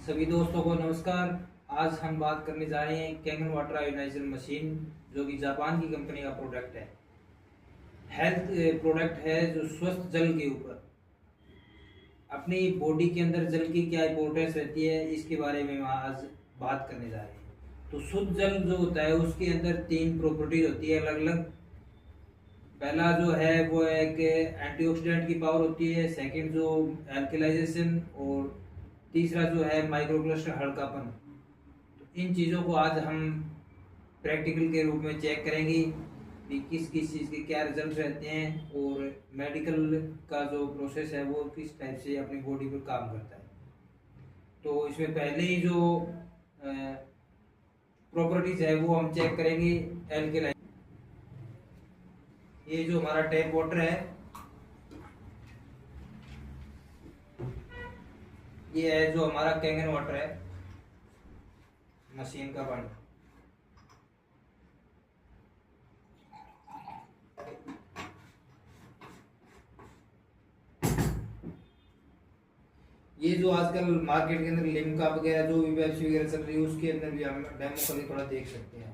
सभी दोस्तों को नमस्कार। आज हम बात करने जा रहे हैं कैंगन वाटर आयोनाइजर मशीन, जो कि जापान की कंपनी का प्रोडक्ट है। हेल्थ प्रोडक्ट है जो स्वस्थ जल के ऊपर अपनी बॉडी के अंदर जल की क्या इंपॉर्टेंस रहती है, इसके बारे में हम आज बात करने जा रहे हैं। तो शुद्ध जल जो होता है उसके अंदर तीन प्रॉपर्टीज होती है अलग अलग। पहला जो है वो एक एंटीऑक्सीडेंट की पावर होती है, सेकंड जो एल्कलाइजेशन, और तीसरा जो है माइक्रोक्लस्टर हल्कापन। तो इन चीज़ों को आज हम प्रैक्टिकल के रूप में चेक करेंगे कि किस किस चीज़ के क्या रिजल्ट रहते हैं और मेडिकल का जो प्रोसेस है वो किस टाइप से अपनी बॉडी पर काम करता है। तो इसमें पहले ही जो प्रॉपर्टीज है वो हम चेक करेंगे। एल्कलाइन, ये जो हमारा टैप वाटर है, ये है जो हमारा कैंगन वाटर है, मशीन का पानी। ये जो आजकल मार्केट के अंदर लिम्का वगैरह जो भी पेप्सी वगैरह चल रही है उसके अंदर भी हम डेमो करके थोड़ा देख सकते हैं।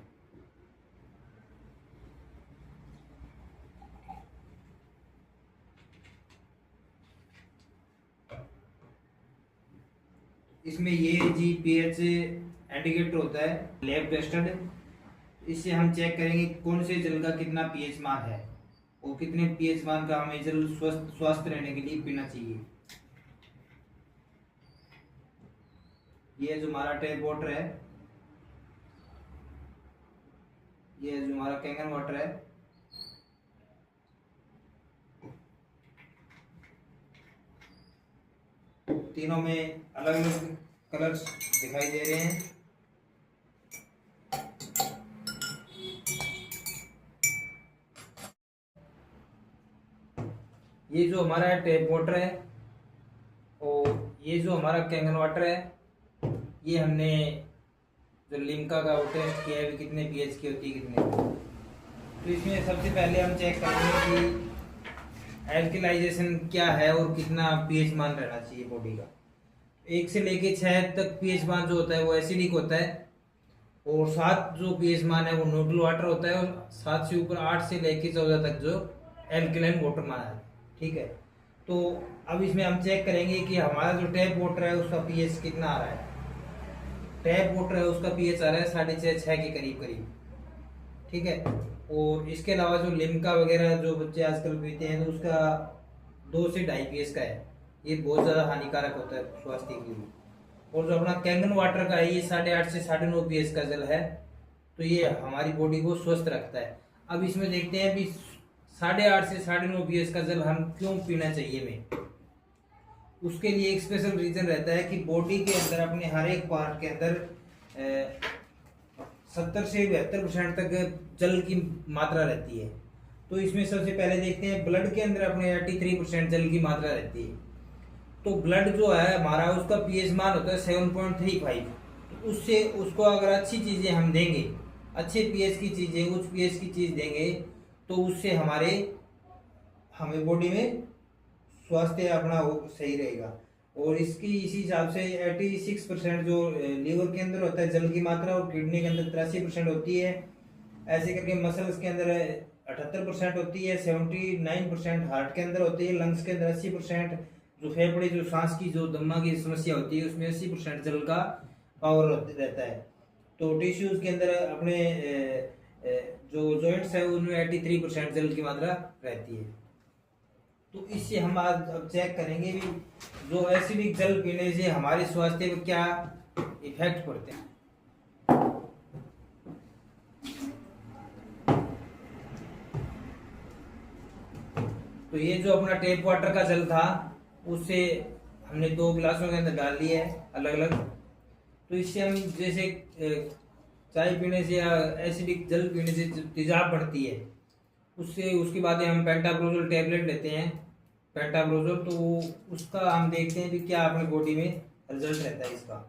इसमें ये जी पीएच इंडिकेटर होता है, लैब टेस्टेड। इससे हम चेक करेंगे कौन से जल का कितना पीएच मान है और कितने पीएच मान का हमें जल स्वस्थ रहने के लिए पीना चाहिए। ये जो हमारा टैप वाटर है, ये जो हमारा कैंगन वाटर है, तीनों में अलग अलग कलर्स दिखाई दे रहे हैं। ये जो हमारा टैप वाटर है और ये जो हमारा कैंगन वाटर है, ये हमने जो लिम्का का टेस्ट किया है कितने पीएच की होती है कितने। तो इसमें सबसे पहले हम चेक करेंगे कि एल्कलाइजेशन क्या है और कितना पीएच मान रहना चाहिए बॉडी का। 1 से लेके 6 तक पीएच मान जो होता है वो एसिडिक होता है, और 7 जो पीएच मान है वो न्यूट्रल वाटर होता है, और 7 से ऊपर 8 से लेके 14 तक जो एल्कलाइन वाटर मान है। ठीक है, तो अब इसमें हम चेक करेंगे कि हमारा जो टैप वाटर है उसका पीएच कितना आ रहा है। टैप वाटर है उसका पीएच आ रहा है 6.5-6 के करीब करीब। ठीक है, और इसके अलावा जो लिम्का वगैरह जो बच्चे आजकल पीते हैं तो उसका 2 से 2.5 पीएच का है। ये बहुत ज़्यादा हानिकारक होता है स्वास्थ्य के लिए। और जो अपना कैंगन वाटर का है ये 8.5 से 9.5 पीएच का जल है, तो ये हमारी बॉडी को स्वस्थ रखता है। अब इसमें देखते हैं कि 8.5 से 9.5 पीएच का जल हम क्यों पीना चाहिए हमें। उसके लिए एक स्पेशल रीजन रहता है कि बॉडी के अंदर अपने हर एक पार्ट के अंदर 70 से 72% तक जल की मात्रा रहती है। तो इसमें सबसे पहले देखते हैं ब्लड के अंदर अपने 83% जल की मात्रा रहती है। तो ब्लड जो है हमारा उसका पीएच मान होता है 7.35। तो उससे उसको अगर अच्छी चीज़ें हम देंगे, अच्छे पीएच की चीज़ें, उच्च पीएच की चीज़ देंगे, तो उससे हमें बॉडी में स्वास्थ्य अपना वो सही रहेगा। और इसकी इसी हिसाब से 86% जो लीवर के अंदर होता है जल की मात्रा, और किडनी के अंदर 83% होती है। ऐसे करके मसल्स के अंदर 78% होती है, 79% हार्ट के अंदर होती है, लंग्स के अंदर 80%, जो फेफड़े जो सांस की जो दमा की समस्या होती है उसमें 80% जल का पावर रहता है। तो टिश्यूज के अंदर अपने जो जॉइंट्स है उनमें 83% जल की मात्रा रहती है। तो इससे हम आज अब चेक करेंगे भी जो एसिडिक जल पीने से हमारे स्वास्थ्य पर क्या इफेक्ट पड़ते हैं। तो ये जो अपना टैप वाटर का जल था उससे हमने 2 गिलासों के अंदर डाल लिया है अलग अलग। तो इससे हम जैसे चाय पीने से या एसिडिक जल पीने से तेजाब बढ़ती है, उससे उसके बाद हम पेंटाप्रोजोल टैबलेट लेते हैं, पेंटाप्रोजोल। तो उसका हम देखते हैं कि क्या अपनी बॉडी में रिजल्ट रहता है इसका।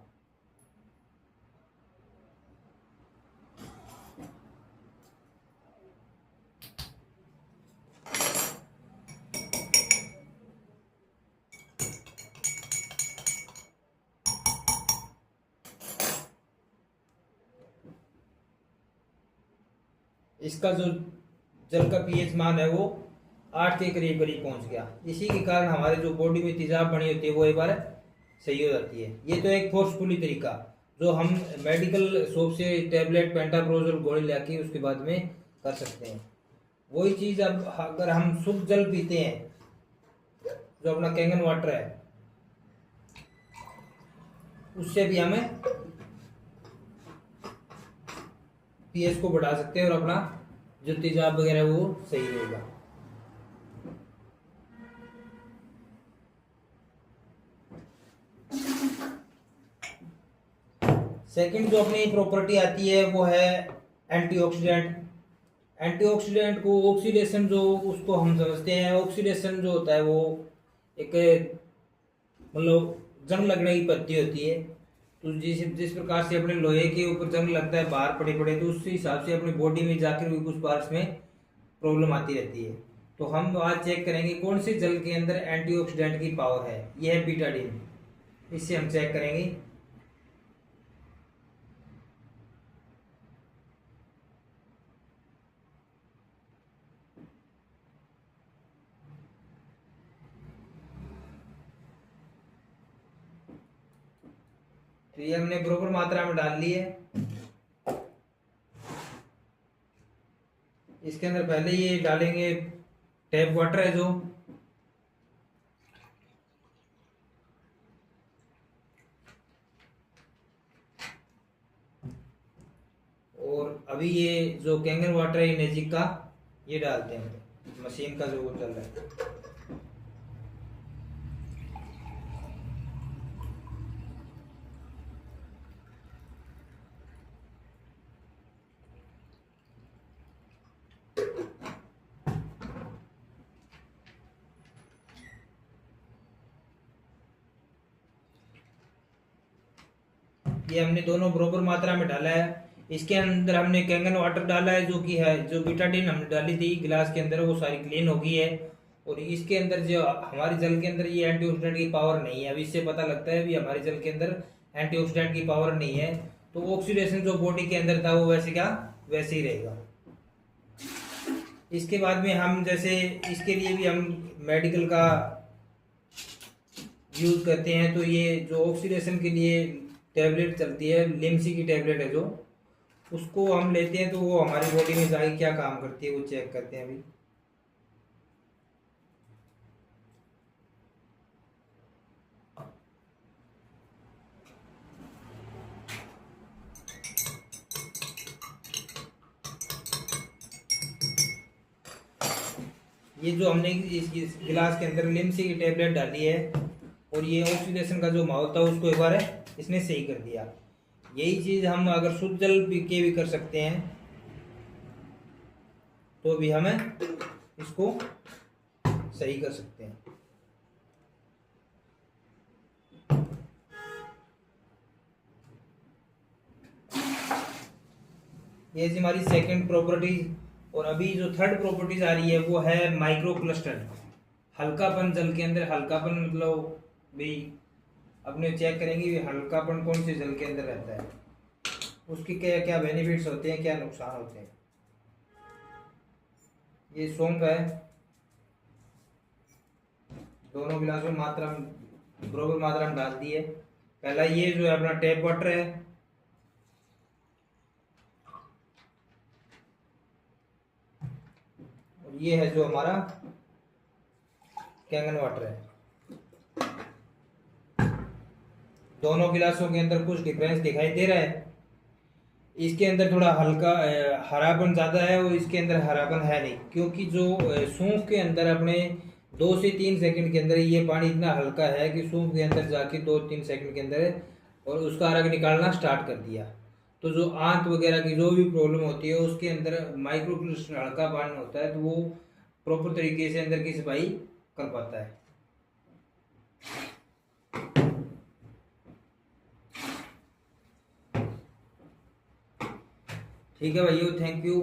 इसका जो जल का पीएच मान है वो 8 के करीब करीब पहुंच गया। इसी के कारण हमारे जो बॉडी में तेजाब बनी होती है वो एक बार सही हो जाती है। ये तो एक फोर्सफुली तरीका जो हम मेडिकल शॉप से टैबलेट पेंटाप्रोजोल गोली लाके उसके बाद में कर सकते हैं। वही चीज अब अगर हम शुद्ध जल पीते हैं जो अपना कैंगन वाटर है, उससे भी हमें पीएच को बढ़ा सकते हैं और अपना जो तेजाब वगैरह वो सही रहेगा। सेकंड जो अपनी प्रॉपर्टी आती है वो है एंटीऑक्सीडेंट। एंटीऑक्सीडेंट को ऑक्सीडेशन जो उसको हम समझते हैं, ऑक्सीडेशन जो होता है वो एक मतलब जंग लगने की पद्धति होती है। तो जिस प्रकार से अपने लोहे के ऊपर जंग लगता है बाहर पड़े पड़े, तो उस हिसाब से अपनी बॉडी में जाकर भी कुछ पार्ट्स में प्रॉब्लम आती रहती है। तो हम आज चेक करेंगे कौन से जल के अंदर एंटीऑक्सीडेंट की पावर है। यह है बीटाडीन, इससे हम चेक करेंगे। तो ये हमने बराबर मात्रा में डाल ली है। इसके अंदर पहले ये डालेंगे टैप वाटर है जो, और अभी ये जो कैंगन वाटर है नेजिक का ये डालते हैं मशीन का जो वो चल रहा है। ये हमने दोनों बराबर मात्रा में डाला है। इसके अंदर हमने कैंगन वाटर डाला है जो कि है जो बीटाडीन हमने डाली थी गिलास के अंदर वो सारी क्लीन हो गई है। और इसके अंदर जो हमारे जल के अंदर ये एंटीऑक्सीडेंट की पावर नहीं है। अब इससे पता लगता है भी हमारे जल के अंदर एंटीऑक्सीडेंट की पावर नहीं है, तो ऑक्सीडेशन जो बॉडी के अंदर था वो वैसे क्या वैसे ही रहेगा। इसके बाद में हम जैसे इसके लिए भी हम मेडिकल का यूज करते हैं। तो ये जो ऑक्सीडेशन के लिए टैबलेट चलती है, लिम्सी की टैबलेट है जो, उसको हम लेते हैं तो वो हमारी बॉडी में जाके क्या काम करती है वो चेक करते हैं अभी। ये जो हमने इस गिलास के अंदर लिम्सी की टैबलेट डाली है और ये ऑक्सीडेशन का जो माहौल था उसको एक बार इसने सही कर दिया। यही चीज हम अगर शुद्ध जल पी के भी कर सकते हैं तो भी हमें इसको सही कर सकते हैं। ये हमारी सेकंड प्रॉपर्टी। और अभी जो थर्ड प्रॉपर्टीज आ रही है वो है माइक्रो क्लस्टर। हल्कापन, जल के अंदर हल्कापन मतलब भी अपने चेक करेंगे भी हल्कापन कौन से जल के अंदर रहता है, उसके क्या क्या बेनिफिट्स होते हैं, क्या नुकसान होते हैं। ये सौंफ है, दोनों गिलास में मात्रा बराबर मात्रा में डाल दी है। पहला ये जो है अपना टैप वाटर है, और ये है जो हमारा कैंगन वाटर है। दोनों गिलासों के अंदर कुछ डिफरेंस दिखाई दे रहा है। इसके अंदर थोड़ा हल्का हरापन ज़्यादा है और इसके अंदर हरापन है नहीं, क्योंकि जो सूंफ के अंदर अपने 2 से 3 सेकंड के अंदर ये पानी इतना हल्का है कि सूंफ के अंदर जाके 2-3 सेकंड के अंदर और उसका अर्क निकालना स्टार्ट कर दिया। तो जो आंत वगैरह की जो भी प्रॉब्लम होती है उसके अंदर माइक्रो क्रिस्टल हल्का पानी होता है तो वो प्रॉपर तरीके से अंदर की सफाई कर पाता है। ठीक है भाइयों, थैंक यू।